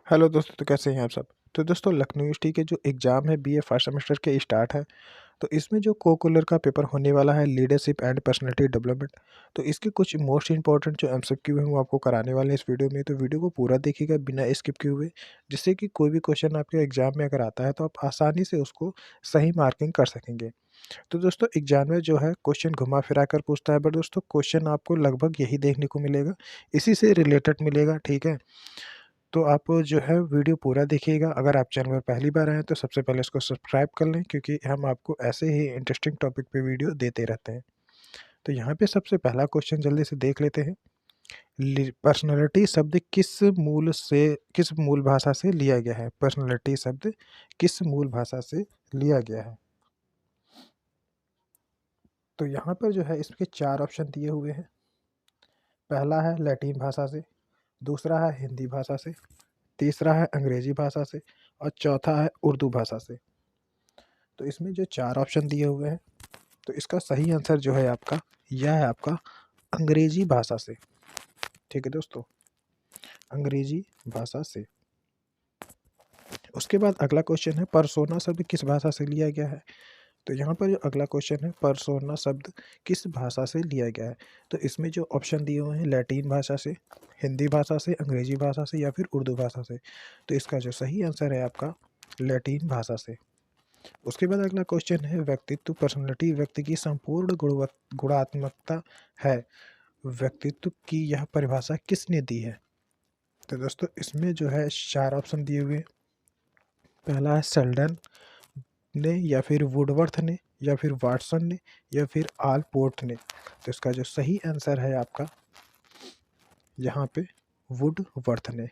Hello दोस्तों, तो कैसे हैं आप सब। तो दोस्तों, लखनऊ यूनिवर्सिटी के जो एग्ज़ाम है बीए फर्स्ट सेमेस्टर के स्टार्ट है। तो इसमें जो को-कूलर का पेपर होने वाला है, लीडरशिप एंड पर्सनैलिटी डेवलपमेंट। तो इसके कुछ मोस्ट इंपॉर्टेंट जो एमसीक्यू हैं वो आपको कराने वाले हैं इस वीडियो में। तो वीडियो को पूरा देखिएगा बिना स्किप किए हुए, जिससे कि कोई भी क्वेश्चन आपके एग्जाम में अगर आता है तो आप आसानी से उसको सही मार्किंग कर सकेंगे। तो दोस्तों, एग्जाम में जो है क्वेश्चन घुमा फिरा कर पूछता है, बट दोस्तों क्वेश्चन आपको लगभग यही देखने को मिलेगा, इसी से रिलेटेड मिलेगा, ठीक है। तो आप जो है वीडियो पूरा देखिएगा। अगर आप चैनल पर पहली बार आए हैं तो सबसे पहले इसको सब्सक्राइब कर लें, क्योंकि हम आपको ऐसे ही इंटरेस्टिंग टॉपिक पे वीडियो देते रहते हैं। तो यहाँ पे सबसे पहला क्वेश्चन जल्दी से देख लेते हैं। पर्सनैलिटी शब्द किस मूल भाषा से लिया गया है। पर्सनैलिटी शब्द किस मूल भाषा से लिया गया है। तो यहाँ पर जो है इसके 4 ऑप्शन दिए हुए हैं। पहला है लैटिन भाषा से, दूसरा है हिंदी भाषा से, तीसरा है अंग्रेजी भाषा से और चौथा है उर्दू भाषा से। तो इसमें जो 4 ऑप्शन दिए हुए हैं, तो इसका सही आंसर जो है आपका, यह है आपका अंग्रेजी भाषा से। ठीक है दोस्तों, अंग्रेजी भाषा से। उसके बाद अगला क्वेश्चन है पर्सोना शब्द किस भाषा से लिया गया है। तो यहाँ पर जो अगला क्वेश्चन है, पर्सोना शब्द किस भाषा से लिया गया है। तो इसमें जो ऑप्शन दिए हुए हैं, लैटिन भाषा से, हिंदी भाषा से, अंग्रेजी भाषा से या फिर उर्दू भाषा से। तो इसका जो सही आंसर है आपका लैटिन भाषा से। उसके बाद अगला क्वेश्चन है व्यक्तित्व। पर्सनैलिटी व्यक्ति की संपूर्ण गुणात्मकता है। व्यक्तित्व की यह परिभाषा किसने दी है। तो दोस्तों, इसमें जो है 4 ऑप्शन दिए हुए हैं। पहला है सेल्डन ने, या फिर वुडवर्थ ने, या फिर वाटसन ने, या फिर आलपोर्ट ने। तो इसका जो सही आंसर है आपका यहाँ पे वुडवर्थ ने।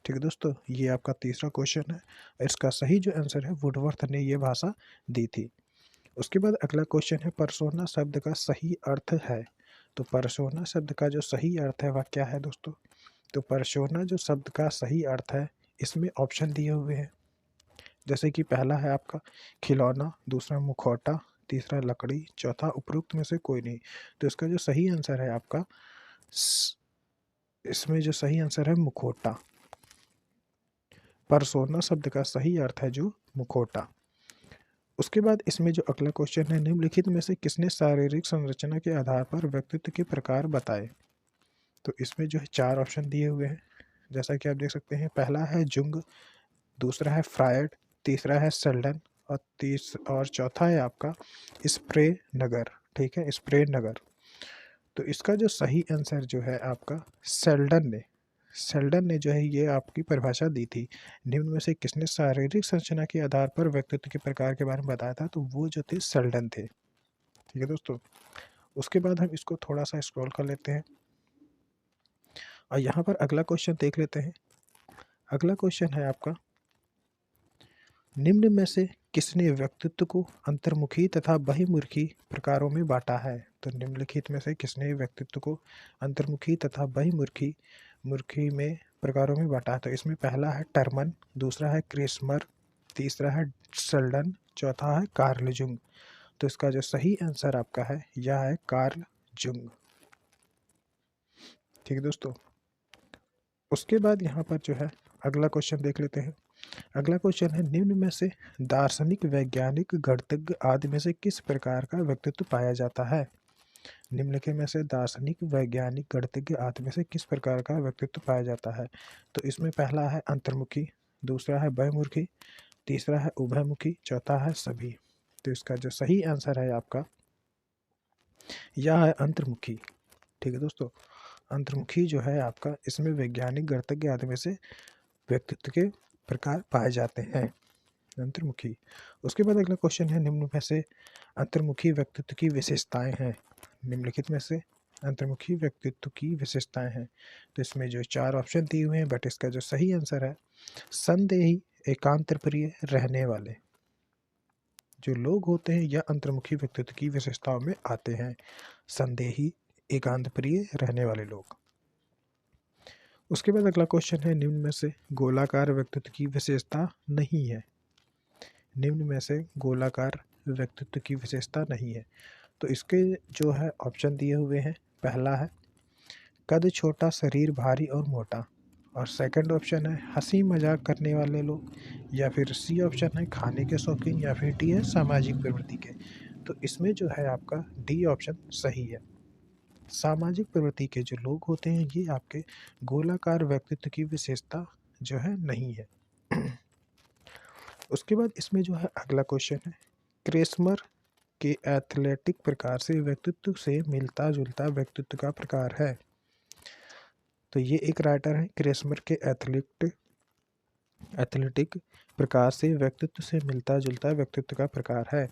ठीक है दोस्तों, ये आपका तीसरा क्वेश्चन है। इसका सही जो आंसर है, वुडवर्थ ने ये भाषा दी थी। उसके बाद अगला क्वेश्चन है पर्सोना शब्द का सही अर्थ है। तो पर्सोना शब्द का जो सही अर्थ है वह क्या है दोस्तों। तो पर्सोना जो शब्द का सही अर्थ है, इसमें ऑप्शन दिए हुए हैं। जैसे कि पहला है आपका खिलौना, दूसरा मुखौटा, तीसरा लकड़ी, चौथा उपरोक्त में से कोई नहीं। तो इसका जो सही आंसर है आपका, इसमें जो सही आंसर है मुखौटा। पर्सोना शब्द का सही अर्थ है जो मुखौटा। उसके बाद इसमें जो अगला क्वेश्चन है, निम्नलिखित में से किसने शारीरिक संरचना के आधार पर व्यक्तित्व के प्रकार बताए। तो इसमें जो है 4 ऑप्शन दिए हुए हैं, जैसा कि आप देख सकते हैं। पहला है जुंग, दूसरा है फ्रायड, तीसरा है सेल्डन और चौथा है आपका स्प्रे नगर। ठीक है, स्प्रे नगर। तो इसका जो सही आंसर जो है आपका सेल्डन ने जो है ये आपकी परिभाषा दी थी। निम्न में से किसने शारीरिक संरचना के आधार पर व्यक्तित्व के प्रकार के बारे में बताया था। तो वो जो थे सेल्डन थे। ठीक है दोस्तों, उसके बाद हम इसको थोड़ा सा स्क्रॉल कर लेते हैं और यहाँ पर अगला क्वेश्चन देख लेते हैं। अगला क्वेश्चन है आपका, निम्न में से किसने व्यक्तित्व को अंतर्मुखी तथा बहिर्मुखी प्रकारों में बांटा है। तो निम्नलिखित में से किसने व्यक्तित्व को अंतर्मुखी तथा बहिर्मुखी मुखी में प्रकारों में बांटा है। तो इसमें पहला है टर्मन, दूसरा है क्रेसमर, तीसरा है सेल्डन, चौथा है कार्ल जुंग। तो इसका जो सही आंसर आपका है, यह है कार्ल जुंग। ठीक है दोस्तों, उसके बाद यहाँ पर जो है अगला क्वेश्चन देख लेते हैं। अगला क्वेश्चन है, निम्न में से दार्शनिक, वैज्ञानिक, गणितज्ञ आदि में से किस प्रकार का व्यक्तित्व पाया जाता है। निम्नलिखित में से दार्शनिक, वैज्ञानिक, गणितज्ञ आदि में से किस प्रकार का व्यक्तित्व पाया जाता है। तो इसमें पहला है अंतर्मुखी, दूसरा है बहुमुखी, तीसरा है उभयमुखी, चौथा है सभी। तो इसका जो सही आंसर है आपका, यह है अंतर्मुखी। ठीक है दोस्तों, अंतर्मुखी जो है आपका, इसमें वैज्ञानिक, गणितज्ञ आदि में से व्यक्तित्व के प्रकार पाए जाते हैं। अंतर्मुखी। उसके बाद अगला क्वेश्चन है, निम्न में से अंतर्मुखी व्यक्तित्व की विशेषताएं हैं। निम्नलिखित में से अंतर्मुखी व्यक्तित्व की विशेषताएं हैं। तो इसमें जो 4 ऑप्शन दिए हुए हैं, बट इसका जो सही आंसर है, संदेही, एकांत प्रिय, रहने वाले। जो लोग होते हैं यह अंतर्मुखी व्यक्तित्व की विशेषताओं में आते हैं। संदेही, एकांत प्रिय, रहने वाले लोग। उसके बाद अगला क्वेश्चन है, निम्न में से गोलाकार व्यक्तित्व की विशेषता नहीं है। निम्न में से गोलाकार व्यक्तित्व की विशेषता नहीं है। तो इसके जो है ऑप्शन दिए हुए हैं। पहला है कद छोटा, शरीर भारी और मोटा, और सेकंड ऑप्शन है हंसी मजाक करने वाले लोग, या फिर सी ऑप्शन है खाने के शौकीन, या फिर डी है सामाजिक प्रवृत्ति के। तो इसमें जो है आपका डी ऑप्शन सही है। सामाजिक प्रवृत्ति के जो लोग होते हैं ये आपके गोलाकार व्यक्तित्व की विशेषता जो है नहीं है। उसके बाद इसमें जो है अगला क्वेश्चन है, क्रेस्मर के एथलेटिक प्रकार से व्यक्तित्व से मिलता जुलता व्यक्तित्व का प्रकार है। तो ये एक राइटर है, क्रेस्मर के एथलेटिक प्रकार से व्यक्तित्व से मिलता जुलता व्यक्तित्व का प्रकार है।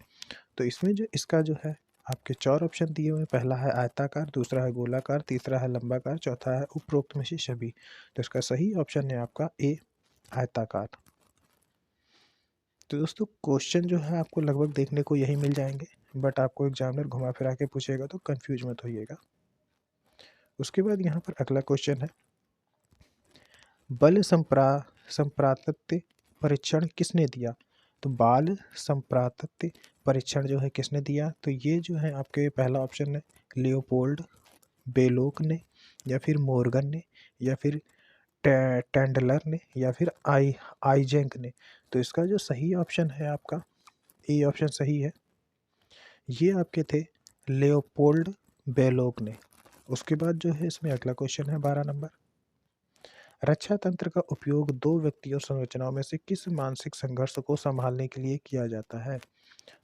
तो इसमें जो इसका जो है आपके 4 ऑप्शन दिए हुए हैं। पहला है आयताकार, दूसरा है गोलाकार, तीसरा है लंबाकार, चौथा है उपरोक्त में से सभी। तो इसका सही ऑप्शन है आपका ए, आयताकार। तो दोस्तों क्वेश्चन जो है आपको लगभग देखने को यही मिल जाएंगे, बट आपको एग्जामिनर घुमा फिरा के पूछेगा तो कंफ्यूज मत होइएगा। उसके बाद यहाँ पर अगला क्वेश्चन है, बल संप्रातत्य परीक्षण किसने दिया। तो बाल संप्रातत्य परीक्षण जो है किसने दिया। तो ये जो है आपके पहला ऑप्शन है लियोपोल्ड बेलोक ने, या फिर मोर्गन ने, या फिर टेंडलर ने, या फिर आईजेंक ने। तो इसका जो सही ऑप्शन है आपका ए ऑप्शन सही है। ये आपके थे लियोपोल्ड बेलोक ने। उसके बाद जो है इसमें अगला क्वेश्चन है 12 नंबर, रक्षा तंत्र का उपयोग दो व्यक्तियों संरचनाओं में से किस मानसिक संघर्ष को संभालने के लिए किया जाता है।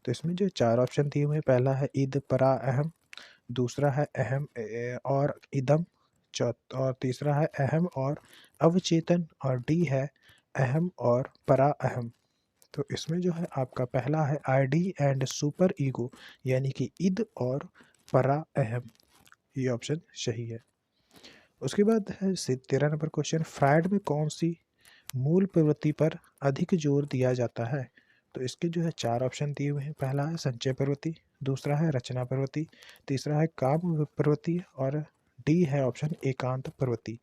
तो इसमें जो 4 ऑप्शन दिए हुए हैं, पहला है ईद परा अहम, दूसरा है अहम और इदम, और तीसरा है अहम और अवचेतन, और डी है अहम और परा अहम। तो इसमें जो है आपका पहला है आईडी एंड सुपर ईगो, यानी कि ईद और परा अहम, ये ऑप्शन सही है। उसके बाद है 13 नंबर क्वेश्चन, फ्रायड में कौन सी मूल प्रवृत्ति पर अधिक जोर दिया जाता है। तो इसके जो है 4 ऑप्शन दिए हुए हैं, पहला है संचय प्रवृत्ति, दूसरा है रचना प्रवृत्ति, तीसरा है काम प्रवृत्ति, और डी है ऑप्शन एकांत प्रवृत्ति।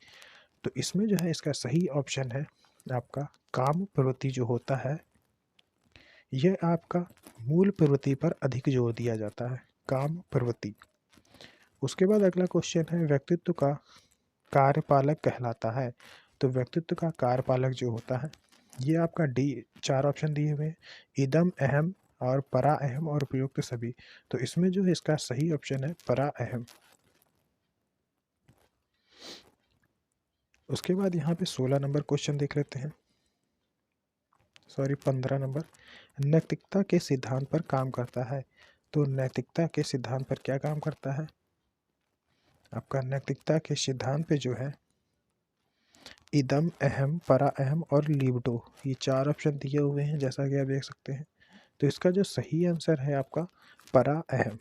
तो इसमें जो है इसका सही ऑप्शन है आपका काम प्रवृत्ति जो होता है, यह आपका मूल प्रवृत्ति पर अधिक जोर दिया जाता है, काम प्रवृत्ति। उसके बाद अगला क्वेश्चन है, व्यक्तित्व का कार्यपालक कहलाता है। तो व्यक्तित्व का कार्यपालक जो होता है ये आपका डी, 4 ऑप्शन दिए हुए हैं, इदम अहम और परा अहम और उपयुक्त सभी। तो इसमें जो है इसका सही ऑप्शन है परा अहम। उसके बाद यहाँ पे 16 नंबर क्वेश्चन देख लेते हैं, 15 नंबर, नैतिकता के सिद्धांत पर काम करता है। तो नैतिकता के सिद्धांत पर क्या काम करता है, आपका नैतिकता के सिद्धांत पे जो है इदम अहम, परा अहम और लिबिडो, ये 4 ऑप्शन दिए हुए हैं जैसा कि आप देख सकते हैं। तो इसका जो सही आंसर है आपका परा अहम।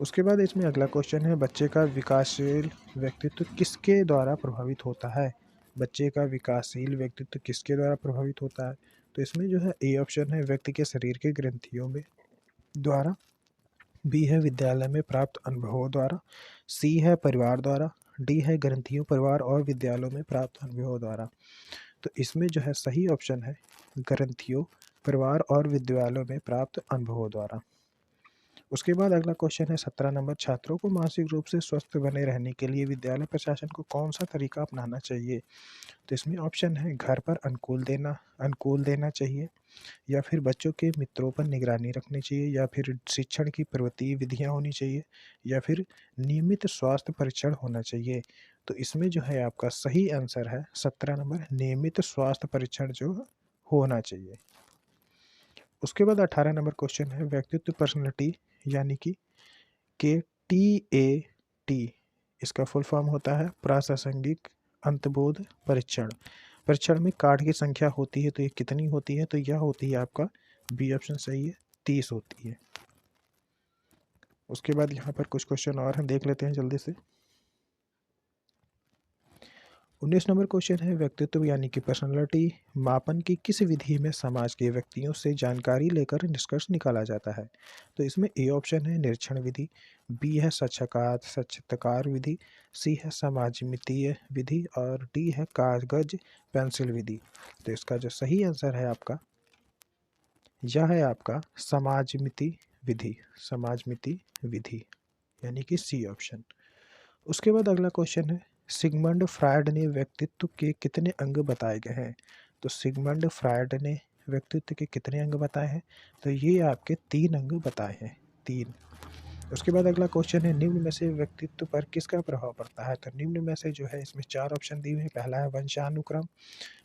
उसके बाद इसमें अगला क्वेश्चन है, बच्चे का विकासशील व्यक्तित्व किसके द्वारा प्रभावित होता है। बच्चे का विकासशील व्यक्तित्व किसके द्वारा प्रभावित होता है। तो इसमें जो है ए ऑप्शन है व्यक्ति के शरीर के ग्रंथियों में द्वारा, बी है विद्यालय में प्राप्त अनुभवों द्वारा, सी है परिवार द्वारा, डी है ग्रंथियों परिवार और विद्यालयों में प्राप्त अनुभवों द्वारा। तो इसमें जो है सही ऑप्शन है ग्रंथियों परिवार और विद्यालयों में प्राप्त अनुभवों द्वारा। उसके बाद अगला क्वेश्चन है 17 नंबर, छात्रों को मानसिक रूप से स्वस्थ बने रहने के लिए विद्यालय प्रशासन को कौन सा तरीका अपनाना चाहिए। तो इसमें ऑप्शन है घर पर अनुकूल देना चाहिए, या फिर बच्चों के मित्रों पर निगरानी रखनी चाहिए, या फिर शिक्षण की प्रवृत्ति विधियाँ होनी चाहिए, या फिर नियमित स्वास्थ्य परीक्षण होना चाहिए। तो इसमें जो है आपका सही आंसर है 17 नंबर, नियमित स्वास्थ्य परीक्षण जो होना चाहिए। उसके बाद 18 नंबर क्वेश्चन है, व्यक्तित्व पर्सनैलिटी यानी कि KTAT, इसका फुल फॉर्म होता है प्रासंगिक अंतबोध परीक्षण। परीक्षण में कार्ड की संख्या होती है तो ये कितनी होती है। तो यह होती है आपका बी ऑप्शन सही है, 30 होती है। उसके बाद यहाँ पर कुछ क्वेश्चन और हम देख लेते हैं जल्दी से। 19 नंबर क्वेश्चन है, व्यक्तित्व यानी कि पर्सनालिटी मापन की किस विधि में समाज के व्यक्तियों से जानकारी लेकर निष्कर्ष निकाला जाता है। तो इसमें ए ऑप्शन है निरीक्षण विधि, बी है साक्षात्कार विधि, सी है समाजमितीय विधि, और डी है कागज पेंसिल विधि। तो इसका जो सही आंसर है आपका यह है आपका समाजमिति विधि, यानी कि सी ऑप्शन। उसके बाद अगला क्वेश्चन है सिगमंड फ्रायड ने व्यक्तित्व के कितने अंग बताए गए हैं? तो सिगमंड फ्रायड ने व्यक्तित्व के कितने अंग बताए हैं? तो ये आपके 3 अंग बताए हैं, 3। उसके बाद अगला क्वेश्चन है, निम्न में से व्यक्तित्व पर किसका प्रभाव पड़ता है? तो निम्न में से जो है इसमें 4 ऑप्शन दिए हुए हैं। पहला है वंशानुक्रम,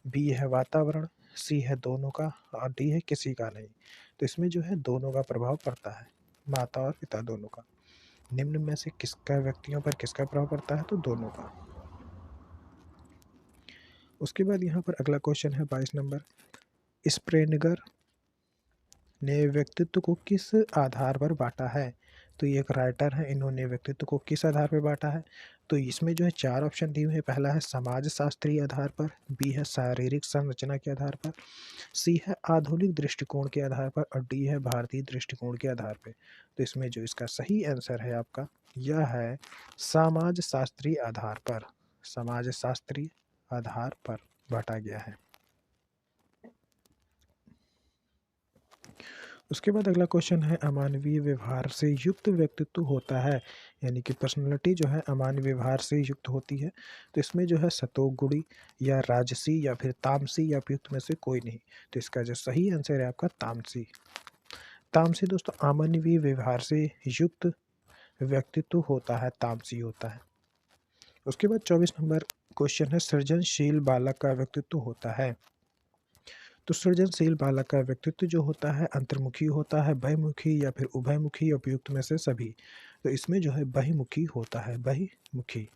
बी है वातावरण, सी है दोनों का और डी है किसी का नहीं। तो इसमें जो है दोनों का प्रभाव पड़ता है, माता और पिता दोनों का। निम्न में से किसका व्यक्तियों पर किसका प्रभाव पड़ता है? तो दोनों का। उसके बाद यहाँ पर अगला क्वेश्चन है 22 नंबर, स्प्रेनगर ने व्यक्तित्व को किस आधार पर बांटा है? तो ये एक राइटर है, इन्होंने व्यक्तित्व को किस आधार पर बांटा है? तो इसमें जो है 4 ऑप्शन दिए हुए हैं। पहला है समाजशास्त्रीय आधार पर, बी है शारीरिक संरचना के आधार पर, सी है आधुनिक दृष्टिकोण के आधार पर और डी है भारतीय दृष्टिकोण के आधार पर। तो इसमें जो इसका सही आंसर है आपका, यह है समाजशास्त्रीय आधार पर, समाजशास्त्रीय आधार पर बांटा गया है। उसके बाद अगला क्वेश्चन है, अमानवीय व्यवहार से युक्त व्यक्तित्व होता है, यानी कि पर्सनैलिटी जो है अमानवीय व्यवहार से युक्त होती है। तो इसमें जो है सतोगुणी या राजसी या फिर तामसी या उपयुक्त में से कोई नहीं। तो इसका जो सही आंसर है आपका तामसी। तामसी दोस्तों अमानवीय व्यवहार से युक्त व्यक्तित्व होता है, तामसी होता है। उसके बाद 24 नंबर क्वेश्चन है, सृजनशील बालक का व्यक्तित्व होता है। तो सृजनशील बालक का व्यक्तित्व जो होता है अंतर्मुखी होता है, बहिर्मुखी या फिर उभयमुखी, उपयुक्त में से सभी। तो इसमें जो है बहिर्मुखी होता है, बहिर्मुखी।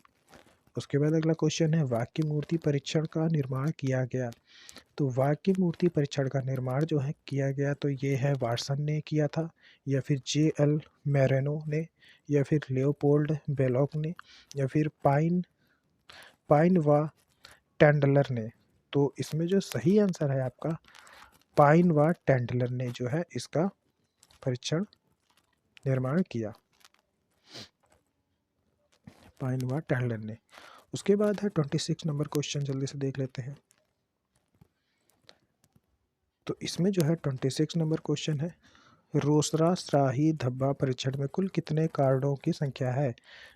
उसके बाद अगला क्वेश्चन है, वाक्य मूर्ति परीक्षण का निर्माण किया गया। तो वाक्य मूर्ति परीक्षण का निर्माण जो है किया गया, तो ये है वाटसन ने किया था, या फिर J.L. मैरेनो ने, या फिर लियोपोल्ड बेलोक ने, या फिर पाइन व टेंडलर ने। तो इसमें जो सही आंसर है आपका, पाइन व टेंडलर ने जो है इसका परीक्षण निर्माण किया, पाइन व टेंडलर ने। उसके बाद है 26 नंबर क्वेश्चन, जल्दी से देख लेते हैं। तो इसमें जो है 26 नंबर क्वेश्चन है, रोसरा शाही धब्बा परीक्षण में कुल कितने कार्डों की संख्या है?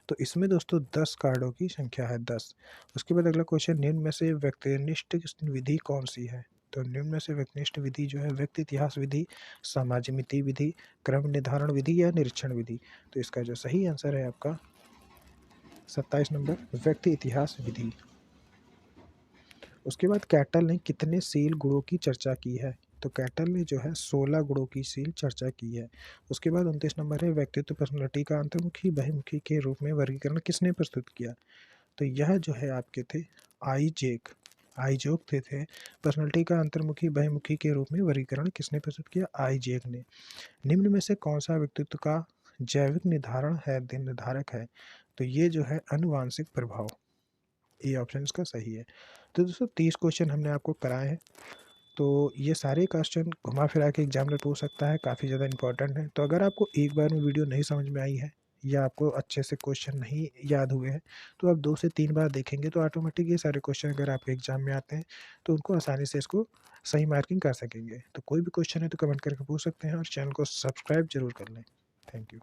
तो इसमें दोस्तों 10 कार्डों की संख्या है, 10। उसके बाद अगला क्वेश्चन, निम्न में से व्यक्तिनिष्ठ विधि कौन सी है? तो निम्न में से व्यक्तिनिष्ठ विधि जो है व्यक्ति इतिहास विधि, समाजमिति विधि, क्रम निर्धारण विधि या निरीक्षण विधि। तो इसका जो सही आंसर है आपका 27 नंबर, व्यक्ति इतिहास विधि। उसके बाद कैटल ने कितने सील गुणों की चर्चा की है? तो कैटल ने जो है 16 गुणों की सील चर्चा की है। उसके बाद 29 नंबर है, व्यक्तित्व पर्सनैलिटी का अंतर्मुखी बहिर्मुखी के रूप में वर्गीकरण किसने प्रस्तुत किया? तो यह जो है आपके थे आईजैक थे पर्सनैलिटी का अंतर्मुखी बहिर्मुखी के रूप में वर्गीकरण किसने प्रस्तुत किया? आईजैक ने। निम्न में से कौन सा व्यक्तित्व का जैविक निर्धारक है? तो ये जो है अनुवांशिक प्रभाव, ये ऑप्शन इसका सही है। तो दोस्तों 30 क्वेश्चन हमने आपको कराए हैं। तो ये सारे क्वेश्चन घुमा फिरा के एग्जाम में पूछ सकता है, काफ़ी ज़्यादा इंपॉर्टेंट है। तो अगर आपको एक बार में वीडियो नहीं समझ में आई है या आपको अच्छे से क्वेश्चन नहीं याद हुए हैं, तो आप 2 से 3 बार देखेंगे तो ऑटोमेटिक ये सारे क्वेश्चन अगर आपके एग्जाम में आते हैं तो उनको आसानी से इसको सही मार्किंग कर सकेंगे। तो कोई भी क्वेश्चन है तो कमेंट करके पूछ सकते हैं और चैनल को सब्सक्राइब जरूर कर लें। Thank you.